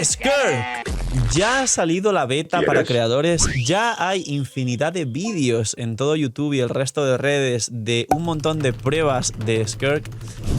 Skirk. Ya ha salido la beta para creadores, ya hay infinidad de vídeos en todo YouTube y el resto de redes de un montón de pruebas de Skirk.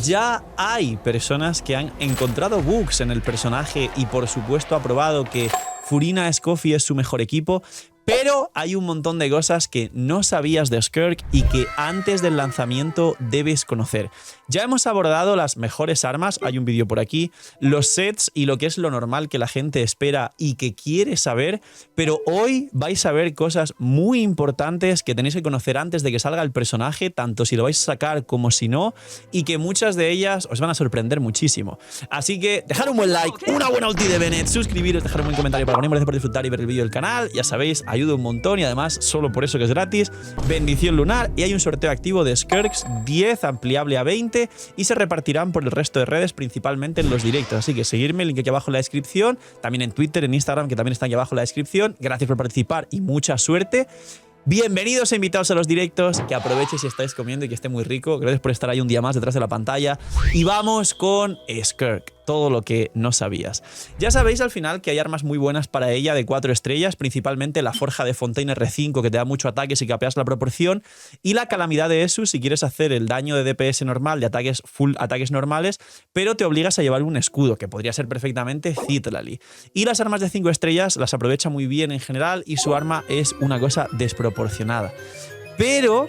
Ya hay personas que han encontrado bugs en el personaje y por supuesto ha probado que Furina Escoffi es su mejor equipo. Pero hay un montón de cosas que no sabías de Skirk y que antes del lanzamiento debes conocer. Ya hemos abordado las mejores armas, hay un vídeo por aquí, los sets y lo que es lo normal que la gente espera y que quiere saber, pero hoy vais a ver cosas muy importantes que tenéis que conocer antes de que salga el personaje, tanto si lo vais a sacar como si no, y que muchas de ellas os van a sorprender muchísimo. Así que dejad un buen like, una buena ulti de Bennett, suscribiros, dejar un buen comentario para ponerme, gracias por disfrutar y ver el vídeo del canal, ya sabéis, ayuda un montón y además solo por eso que es gratis. Bendición lunar y hay un sorteo activo de Skirks 10 ampliable a 20 y se repartirán por el resto de redes, principalmente en los directos. Así que seguirme, el link aquí abajo en la descripción, también en Twitter, en Instagram, que también está aquí abajo en la descripción. Gracias por participar y mucha suerte. Bienvenidos e invitados a los directos, que aprovechéis si estáis comiendo y que esté muy rico. Gracias por estar ahí un día más detrás de la pantalla. Y vamos con Skirk, todo lo que no sabías. Ya sabéis al final que hay armas muy buenas para ella de 4 estrellas, principalmente la Forja de Fontaine R5 que te da mucho ataque si capeas la proporción y la Calamidad de Essus si quieres hacer el daño de DPS normal de ataques full ataques normales, pero te obligas a llevar un escudo que podría ser perfectamente Citlali. Y las armas de 5 estrellas las aprovecha muy bien en general y su arma es una cosa desproporcionada. Pero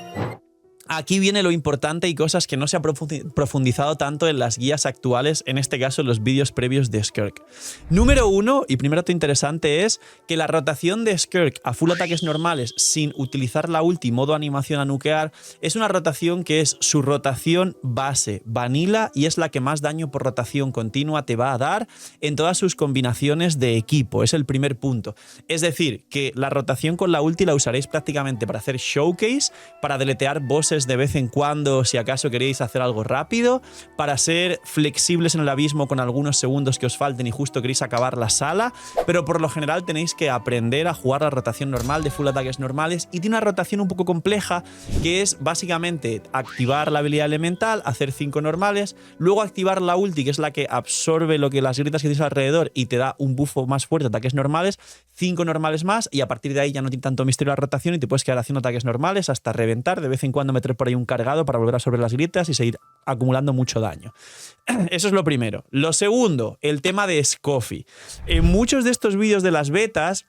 aquí viene lo importante y cosas que no se ha profundizado tanto en las guías actuales, en este caso en los vídeos previos de Skirk. Número 1, y primer dato interesante, es que la rotación de Skirk a full ataques normales sin utilizar la ulti modo animación a nukear es una rotación que es su rotación base, vanilla, y es la que más daño por rotación continua te va a dar en todas sus combinaciones de equipo. Es el primer punto. Es decir, que la rotación con la ulti la usaréis prácticamente para hacer showcase, para deletear bosses de vez en cuando si acaso queréis hacer algo rápido, para ser flexibles en el abismo con algunos segundos que os falten y justo queréis acabar la sala, pero por lo general tenéis que aprender a jugar la rotación normal de full ataques normales y tiene una rotación un poco compleja que es básicamente activar la habilidad elemental, hacer 5 normales, luego activar la ulti que es la que absorbe lo que las grietas que tienes alrededor y te da un buffo más fuerte de ataques normales, 5 normales más y a partir de ahí ya no tiene tanto misterio la rotación y te puedes quedar haciendo ataques normales hasta reventar, de vez en cuando meter por ahí un cargado para volver a absorber las grietas y seguir acumulando mucho daño. Eso es lo primero. Lo segundo, el tema de Escoffi. En muchos de estos vídeos de las betas,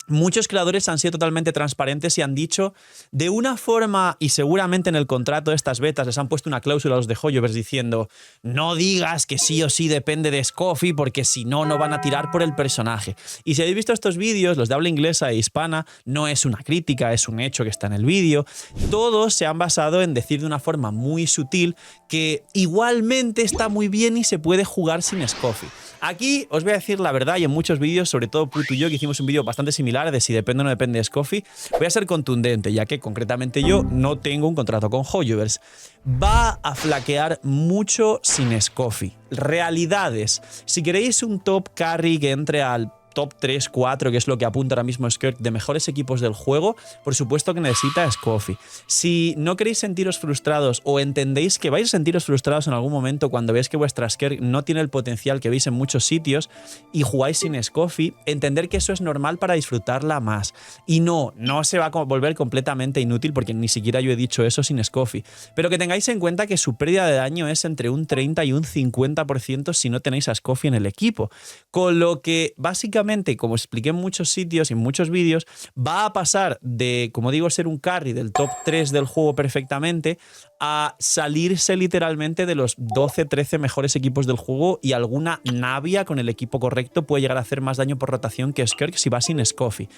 muchos creadores han sido totalmente transparentes y han dicho de una forma, y seguramente en el contrato de estas betas les han puesto una cláusula a los de Hoyoverse diciendo no digas que sí o sí depende de Escoffi porque si no, no van a tirar por el personaje. Y si habéis visto estos vídeos, los de habla inglesa e hispana, no es una crítica, es un hecho que está en el vídeo. Todos se han basado en decir de una forma muy sutil que igualmente está muy bien y se puede jugar sin Escoffi. Aquí os voy a decir la verdad y en muchos vídeos, sobre todo Putu y yo, que hicimos un vídeo bastante similar de si depende o no depende de Escoffi, voy a ser contundente, ya que concretamente yo no tengo un contrato con Hoyoverse. Va a flaquear mucho sin Escoffi. Realidades. Si queréis un top carry que entre al top 3, 4, que es lo que apunta ahora mismo Skirk de mejores equipos del juego, por supuesto que necesita Escoffi. Si no queréis sentiros frustrados o entendéis que vais a sentiros frustrados en algún momento cuando veis que vuestra Skirk no tiene el potencial que veis en muchos sitios y jugáis sin Escoffi, entender que eso es normal para disfrutarla más. Y no se va a volver completamente inútil porque ni siquiera yo he dicho eso sin Escoffi. Pero que tengáis en cuenta que su pérdida de daño es entre un 30 y un 50% si no tenéis a Escoffi en el equipo. Con lo que básicamente, como expliqué en muchos sitios y en muchos vídeos, va a pasar de, como digo, ser un carry del top 3 del juego perfectamente a salirse literalmente de los 12-13 mejores equipos del juego y alguna Navia con el equipo correcto puede llegar a hacer más daño por rotación que Skirk si va sin Escoffi.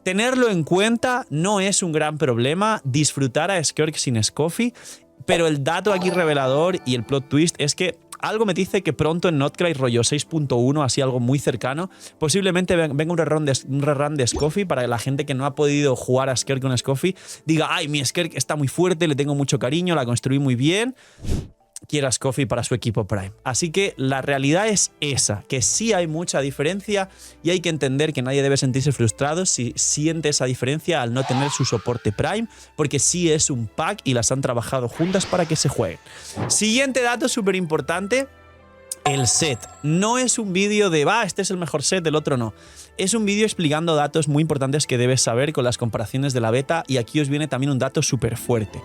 Tenerlo en cuenta no es un gran problema, disfrutar a Skirk sin Escoffi, pero el dato aquí revelador y el plot twist es que algo me dice que pronto en Notcry rollo 6.1, así algo muy cercano, posiblemente venga un rerun de Escoffi para que la gente que no ha podido jugar a Skirk con Escoffi diga, ay, mi Skirk está muy fuerte, le tengo mucho cariño, la construí muy bien, quiera Escoffi para su equipo Prime. Así que la realidad es esa, que sí hay mucha diferencia y hay que entender que nadie debe sentirse frustrado si siente esa diferencia al no tener su soporte Prime, porque sí es un pack y las han trabajado juntas para que se jueguen. Siguiente dato súper importante. el set. No es un vídeo de, este es el mejor set, el otro no. Es un vídeo explicando datos muy importantes que debes saber con las comparaciones de la beta, y aquí os viene también un dato súper fuerte.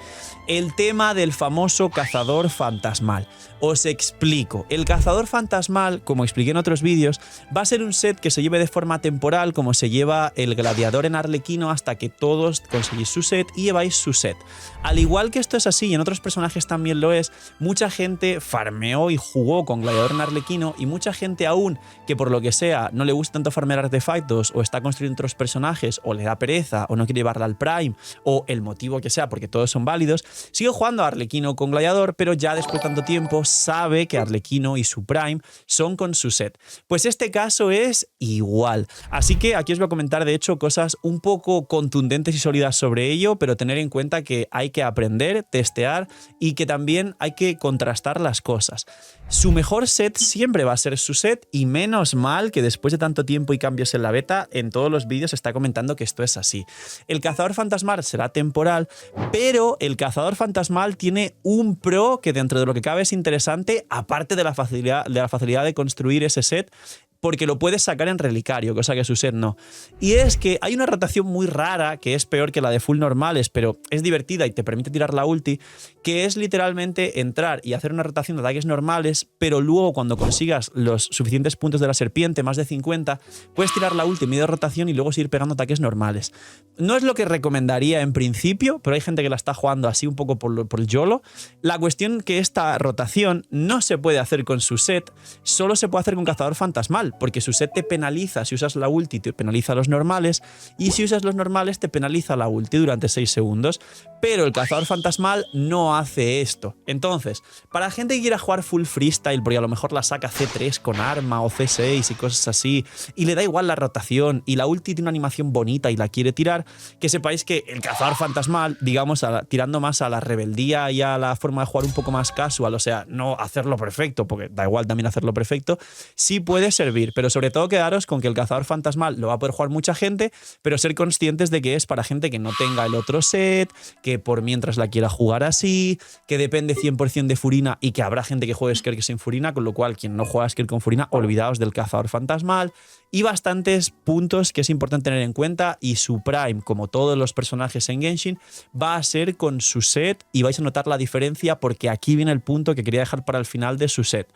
El tema del famoso cazador fantasmal. Os explico. El cazador fantasmal, como expliqué en otros vídeos, va a ser un set que se lleve de forma temporal, como se lleva el gladiador en Arlequino, hasta que todos conseguís su set y lleváis su set. Al igual que esto es así y en otros personajes también lo es, mucha gente farmeó y jugó con gladiador en Arlequino, y mucha gente aún que por lo que sea no le gusta tanto farmear artefactos, o está construyendo otros personajes, o le da pereza, o no quiere llevarla al Prime, o el motivo que sea, porque todos son válidos, sigue jugando a Arlequino con gladiador, pero ya después de tanto tiempo sabe que Arlequino y su Prime son con su set. Pues este caso es igual. Así que aquí os voy a comentar de hecho cosas un poco contundentes y sólidas sobre ello, pero tener en cuenta que hay que aprender, testear y que también hay que contrastar las cosas. Su mejor set siempre va a ser su set, y menos mal que después de tanto tiempo y cambios en la beta, en todos los vídeos se está comentando que esto es así. El cazador fantasmal será temporal, pero el cazador fantasmal tiene un pro que dentro de lo que cabe es interesante, aparte de la facilidad de construir ese set, porque lo puedes sacar en relicario, cosa que su set no. Y es que hay una rotación muy rara, que es peor que la de full normales, pero es divertida y te permite tirar la ulti, que es literalmente entrar y hacer una rotación de ataques normales, pero luego cuando consigas los suficientes puntos de la serpiente, más de 50, puedes tirar la ulti en medio de rotación y luego seguir pegando ataques normales. No es lo que recomendaría en principio, pero hay gente que la está jugando así un poco por el YOLO. La cuestión que esta rotación no se puede hacer con su set, solo se puede hacer con cazador fantasmal, porque su set te penaliza si usas la ulti, te penaliza los normales, y si usas los normales te penaliza la ulti durante 6 segundos, pero el cazador fantasmal no hace esto. Entonces, para gente que quiera jugar full freestyle, porque a lo mejor la saca C3 con arma o C6 y cosas así, y le da igual la rotación, y la ulti tiene una animación bonita y la quiere tirar, que sepáis que el cazador fantasmal, digamos, tirando más a la rebeldía y a la forma de jugar un poco más casual, o sea, no hacerlo perfecto, porque da igual también hacerlo perfecto, sí puede servir. Pero sobre todo quedaros con que el cazador fantasmal lo va a poder jugar mucha gente, pero ser conscientes de que es para gente que no tenga el otro set, que por mientras la quiera jugar así, que depende 100% de Furina, y que habrá gente que juegue Skirk sin Furina, con lo cual quien no juega Skirk con Furina, olvidaos del cazador fantasmal. Y bastantes puntos que es importante tener en cuenta, y su Prime, como todos los personajes en Genshin, va a ser con su set, y vais a notar la diferencia, porque aquí viene el punto que quería dejar para el final de su set.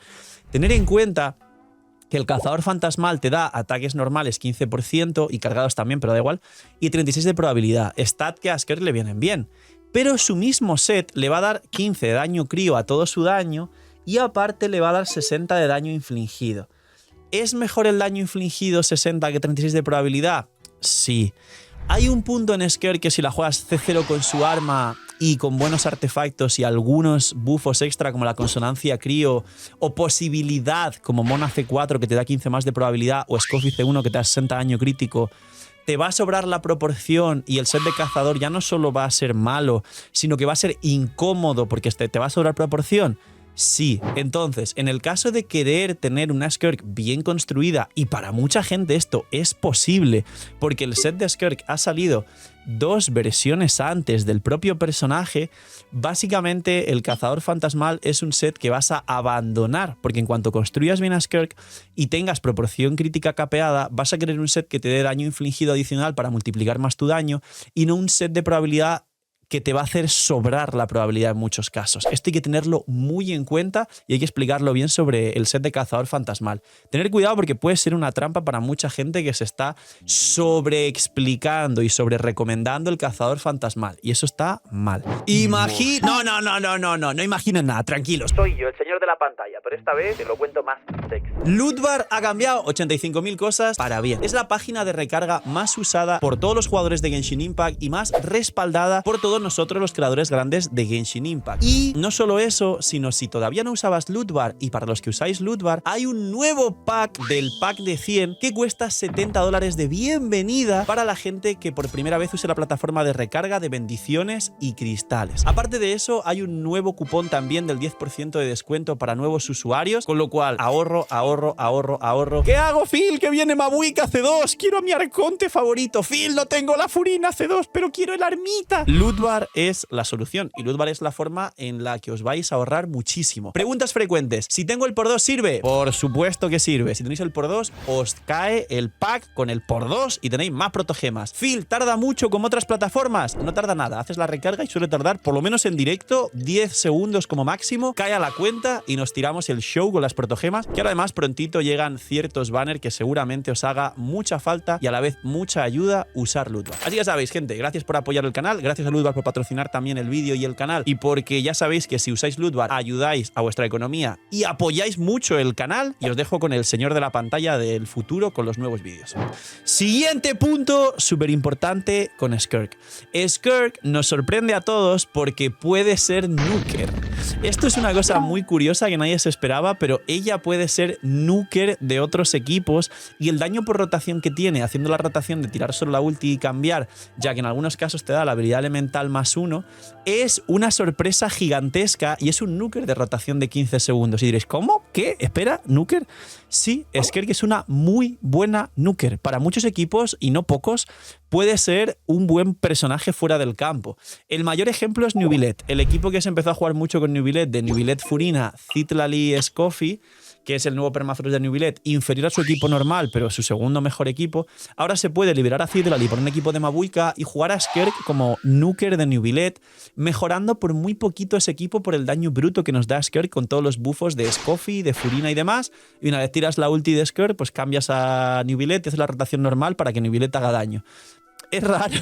Tener en cuenta que el cazador fantasmal te da ataques normales 15% y cargados también, pero da igual, y 36 de probabilidad, stat que a Skirk le vienen bien. Pero su mismo set le va a dar 15 de daño crío a todo su daño, y aparte le va a dar 60 de daño infligido. ¿Es mejor el daño infligido 60 que 36 de probabilidad? Sí. Hay un punto en Skirk que si la juegas C0 con su arma y con buenos artefactos y algunos buffos extra como la consonancia crío, o posibilidad como Mona C4 que te da 15 más de probabilidad, o Scoffy C1 que te da 60 daño crítico, te va a sobrar la proporción, y el set de cazador ya no solo va a ser malo, sino que va a ser incómodo porque te va a sobrar proporción. Sí, entonces, en el caso de querer tener una Skirk bien construida, y para mucha gente esto es posible, porque el set de Skirk ha salido 2 versiones antes del propio personaje, básicamente el cazador fantasmal es un set que vas a abandonar, porque en cuanto construyas bien a Skirk y tengas proporción crítica capeada, vas a querer un set que te dé daño infligido adicional para multiplicar más tu daño, y no un set de probabilidad que te va a hacer sobrar la probabilidad en muchos casos. Esto hay que tenerlo muy en cuenta, y hay que explicarlo bien sobre el set de cazador fantasmal. Tener cuidado porque puede ser una trampa para mucha gente que se está sobreexplicando y sobre recomendando el cazador fantasmal, y eso está mal. No imaginen nada, tranquilos. Soy yo, el señor de la pantalla, pero esta vez te lo cuento más sexy. Lootbar ha cambiado 85.000 cosas para bien. Es la página de recarga más usada por todos los jugadores de Genshin Impact y más respaldada por todos nosotros los creadores grandes de Genshin Impact. Y no solo eso, sino si todavía no usabas Lootbar, y para los que usáis Lootbar, hay un nuevo pack del pack de 100 que cuesta $70 de bienvenida para la gente que por primera vez use la plataforma de recarga de bendiciones y cristales. Aparte de eso, hay un nuevo cupón también del 10% de descuento para nuevos usuarios, con lo cual ahorro ahorro. ¿Qué hago, Phil? Que viene Mabuika C2. Quiero a mi arconte favorito. Phil, no tengo la Furina C2, pero quiero el Armita. Loot Bar es la solución y Loot Bar es la forma en la que os vais a ahorrar muchísimo. Preguntas frecuentes. Si tengo el por 2, ¿sirve? Por supuesto que sirve. Si tenéis el por 2, os cae el pack con el por 2 y tenéis más protogemas. Phil, ¿tarda mucho como otras plataformas? No tarda nada. Haces la recarga y suele tardar, por lo menos en directo, 10 segundos como máximo. Cae a la cuenta y nos tiramos el show con las protogemas, que ahora además prontito llegan ciertos banners que seguramente os haga mucha falta y a la vez mucha ayuda usar Loot Bar. Así que sabéis, gente, gracias por apoyar el canal, gracias a Loot Bar por patrocinar también el vídeo y el canal, y porque ya sabéis que si usáis Loot Bar ayudáis a vuestra economía y apoyáis mucho el canal. Y os dejo con el señor de la pantalla del futuro con los nuevos vídeos. Siguiente punto súper importante con Skirk. Skirk nos sorprende a todos porque puede ser nuker. Esto es una cosa muy curiosa que nadie se esperaba, pero ella puede ser nuker de otros equipos y el daño por rotación que tiene, haciendo la rotación de tirar solo la ulti y cambiar, ya que en algunos casos te da la habilidad elemental +1, es una sorpresa gigantesca y es un nuker de rotación de 15 segundos. Y diréis, ¿cómo? ¿Qué? ¿Espera? ¿Nuker? Sí, Skirk es una muy buena nuker. Para muchos equipos, y no pocos, puede ser un buen personaje fuera del campo. El mayor ejemplo es Nubilet, el equipo que se empezó a jugar mucho con Nubilet, de Nubilet Furina, Citlali Scoffy, que es el nuevo permafrost de Nubilet, inferior a su equipo normal, pero su segundo mejor equipo. Ahora se puede liberar a Citlali por un equipo de Mabuika y jugar a Skirk como nuker de Nubilet, mejorando por muy poquito ese equipo por el daño bruto que nos da Skirk con todos los buffos de Scoffy, de Furina y demás. Y una vez tiras la ulti de Skirk, pues cambias a Nubilet y haces la rotación normal para que Nubilet haga daño. Es raro.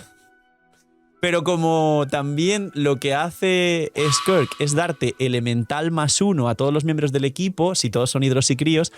Pero como también lo que hace Skirk es darte elemental +1 a todos los miembros del equipo, si todos son hidros y críos,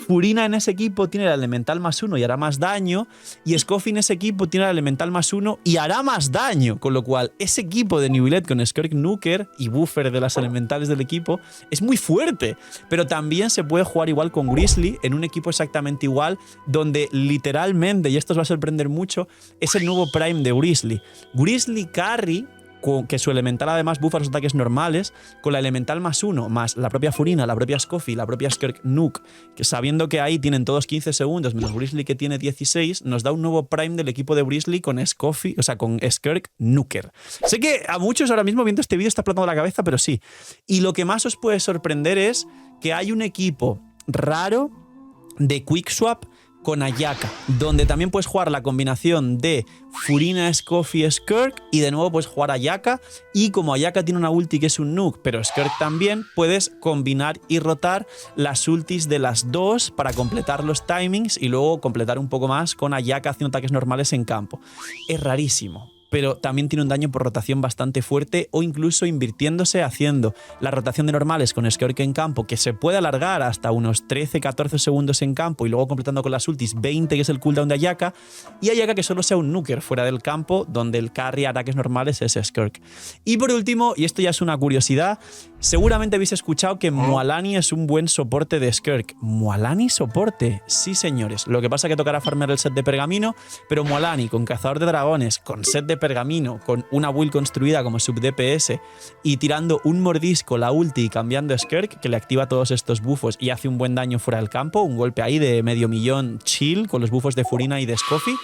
Furina en ese equipo tiene el elemental +1 y hará más daño, y Scoffy en ese equipo tiene el elemental +1 y hará más daño, con lo cual ese equipo de Nubilet con Skirk nuker y buffer de las elementales del equipo es muy fuerte. Pero también se puede jugar igual con Grizzly en un equipo exactamente igual, donde literalmente, y esto os va a sorprender mucho, es el nuevo Prime de Grizzly. Grizzly Carry, que su elemental además buffa los ataques normales, con la elemental +1, más la propia Furina, la propia Scoffy, la propia Skirk nuke, que sabiendo que ahí tienen todos 15 segundos, menos Grizzly que tiene 16, nos da un nuevo prime del equipo de Grizzly con Scoffy, o sea, con Skirk nuker. Sé que a muchos ahora mismo viendo este vídeo está explotando la cabeza, pero sí. Y lo que más os puede sorprender es que hay un equipo raro de Quickswap con Ayaka, donde también puedes jugar la combinación de Furina, Scoffy, Skirk, y de nuevo puedes jugar Ayaka, y como Ayaka tiene una ulti que es un nuke, pero Skirk también, puedes combinar y rotar las ultis de las dos para completar los timings y luego completar un poco más con Ayaka haciendo ataques normales en campo. Es rarísimo, pero también tiene un daño por rotación bastante fuerte, o incluso invirtiéndose haciendo la rotación de normales con Skirk en campo, que se puede alargar hasta unos 13-14 segundos en campo y luego completando con las ultis 20, que es el cooldown de Ayaka, y Ayaka que solo sea un nuker fuera del campo, donde el carry a ataques normales es Skirk. Y por último, y esto ya es una curiosidad, seguramente habéis escuchado que Mualani es un buen soporte de Skirk. ¿Mualani soporte? Sí, señores. Lo que pasa es que tocará farmear el set de pergamino, pero Mualani con cazador de dragones, con set de pergamino, con una build construida como sub DPS y tirando un mordisco, la ulti y cambiando Skirk, que le activa todos estos buffos y hace un buen daño fuera del campo, un golpe ahí de medio millón chill con los buffos de Furina y de Scoffy.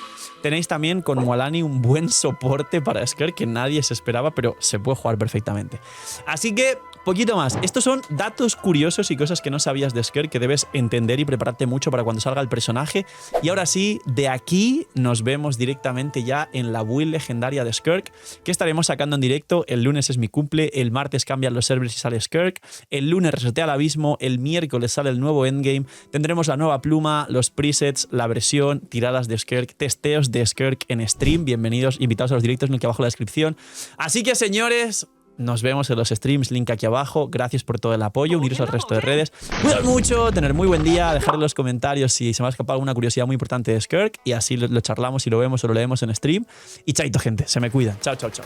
Tenéis también con Mualani un buen soporte para Skirk que nadie se esperaba, pero se puede jugar perfectamente. Así que, poquito más. Estos son datos curiosos y cosas que no sabías de Skirk que debes entender y prepararte mucho para cuando salga el personaje. Y ahora sí, de aquí nos vemos directamente ya en la build legendaria de Skirk, que estaremos sacando en directo. El lunes es mi cumple, el martes cambian los servers y sale Skirk, el lunes resetea el abismo, el miércoles sale el nuevo endgame, tendremos la nueva pluma, los presets, la versión, tiradas de Skirk, testeos de Skirk en stream. Bienvenidos, invitados a los directos, en el que abajo en la descripción. Así que, señores, nos vemos en los streams, link aquí abajo. Gracias por todo el apoyo, uniros al resto de redes. Cuidad mucho, tener muy buen día, dejar en los comentarios si se me ha escapado alguna curiosidad muy importante de Skirk y así lo charlamos y lo vemos o lo leemos en stream. Y chaito, gente, se me cuidan. Chao, chao, chao.